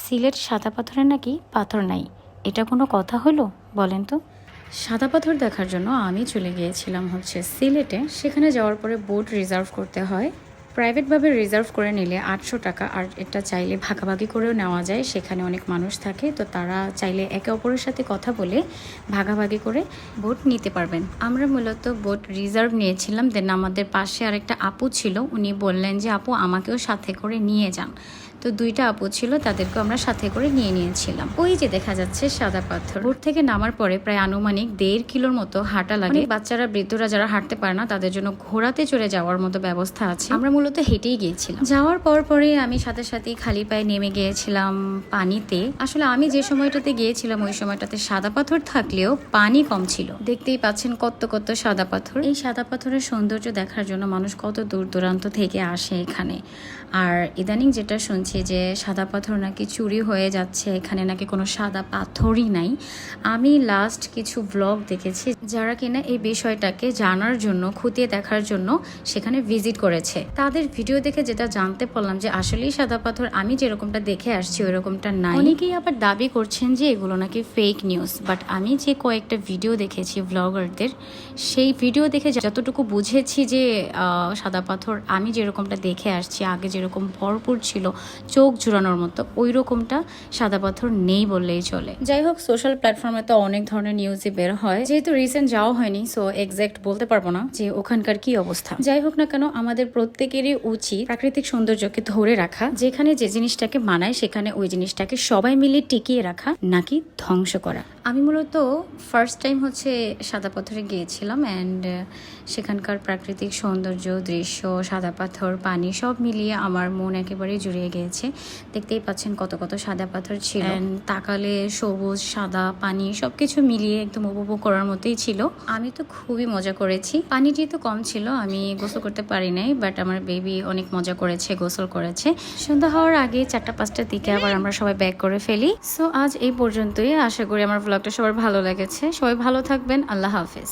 সিলেট সাদা পাথরে নাকি পাথর নাই, এটা কোনো কথা হলো বলেন তো। সাদা পাথর দেখার জন্য আমি চলে গিয়েছিলাম হচ্ছে সিলেটে। সেখানে যাওয়ার পরে বোট রিজার্ভ করতে হয়। প্রাইভেটভাবে রিজার্ভ করে নিলে 800 টাকা, আর এটা চাইলে ভাগাভাগি করেও নেওয়া যায়। সেখানে অনেক মানুষ থাকে, তো তারা চাইলে একে অপরের সাথে কথা বলে ভাগাভাগি করে বোট নিতে পারবেন। আমরা মূলত বোট রিজার্ভ নিয়েছিলাম। দেন আমাদের পাশে আরেকটা আপু ছিল, উনি বললেন যে আপু আমাকেও সাথে করে নিয়ে যান। তো দুইটা আপু ছিল, তাদেরকে আমরা সাথে করে নিয়ে নিয়েছিলাম। ওই যে দেখা যাচ্ছে সাদা পাথর। বোট থেকে নামার পরে প্রায় আনুমানিক 1.5 কিলোর মতো হাঁটা লাগে। বাচ্চারা বৃদ্ধরা যারা হাঁটতে পারে না তাদের জন্য ঘোড়াতে চড়ে যাওয়ার মতো ব্যবস্থা আছে। আমরা মূলত হেঁটেই গিয়েছিলাম। যাওয়ার পরে আমি সাথে সাথে খালি পায়ে নেমে গিয়েছিলাম পানিতে। আসলে আমি যে সময়টাতে গিয়েছিলাম ওই সময়টাতে সাদা পাথর থাকলেও পানি কম ছিল। দেখতেই পাচ্ছেন কত কত সাদা পাথর। এই সাদা পাথরের সৌন্দর্য দেখার জন্য মানুষ কত দূর দূরান্ত থেকে আসে এখানে। আর ইদানিং যেটা শুনছি যে সাদা পাথর নাকি চুরি হয়ে যাচ্ছে, এখানে নাকি কোনো সাদা পাথরই নাই। আমি লাস্ট কিছু ব্লগ দেখেছি যারা কিনা এই বিষয়টাকে জানার জন্য, খতিয়ে দেখার জন্য সেখানে ভিজিট করেছে। তাদের ভিডিও দেখে যেটা জানতে পারলাম যে আসলেই সাদা পাথর আমি যেরকমটা দেখে আসছি ওই রকমটা নাই। অনেকেই আবার দাবি করছেন যে এগুলো নাকি ফেক নিউজ, বাট আমি যে কয়েকটা ভিডিও দেখেছি ব্লগারদের, সেই ভিডিও দেখে যতটুকু বুঝেছি যে সাদা পাথর আমি যেরকমটা দেখে আসছি, আগে যেরকম ভরপুর ছিল চোখ জুড়ানোর মতো, ওই রকমটা সাদা পাথর নেই বললেই চলে। যাই হোক, সোশ্যাল প্ল্যাটফর্মে তো অনেক ধরনের নিউজই বের হয়। যেহেতু রিসেন্ট যাওয়া হয়নি, সো এক্সাক্ট বলতে পারবো না যে ওখানকার কি অবস্থা। যাই হোক না কেন, আমাদের প্রত্যেকেরই উচিত প্রাকৃতিক সৌন্দর্যকে ধরে রাখা। যেখানে যে জিনিসটাকে মানায় সেখানে ওই জিনিসটাকে সবাই মিলে টিকিয়ে রাখা, নাকি ধ্বংস করা। আমি মূলত ফার্স্ট টাইম হচ্ছে সাদা পাথরে গিয়েছিলাম, অ্যান্ড সেখানকার প্রাকৃতিক সৌন্দর্য, দৃশ্য, সাদা পাথর, পানি সব মিলিয়ে আমার মন একেবারেই জুড়িয়ে গিয়েছে। দেখতেই পাচ্ছেন কত কত সাদা পাথর ছিল। তাকালে সবুজ, সাদা, পানি সবকিছু মিলিয়ে একদম উপভোগ করার মতোই ছিল। আমি তো খুবই মজা করেছি। পানিটি তো কম ছিল, আমি গোসল করতে পারি নাই, বাট আমার বেবি অনেক মজা করেছে, গোসল করেছে। সন্ধ্যা হওয়ার আগে 4টা-5টার দিকে আবার আমরা সবাই ব্যাক করে ফেলি। সো আজ এই পর্যন্তই। আশা করি আমার ব্লগটা সবার ভালো লেগেছে। সবাই ভালো থাকবেন। আল্লাহ হাফেজ।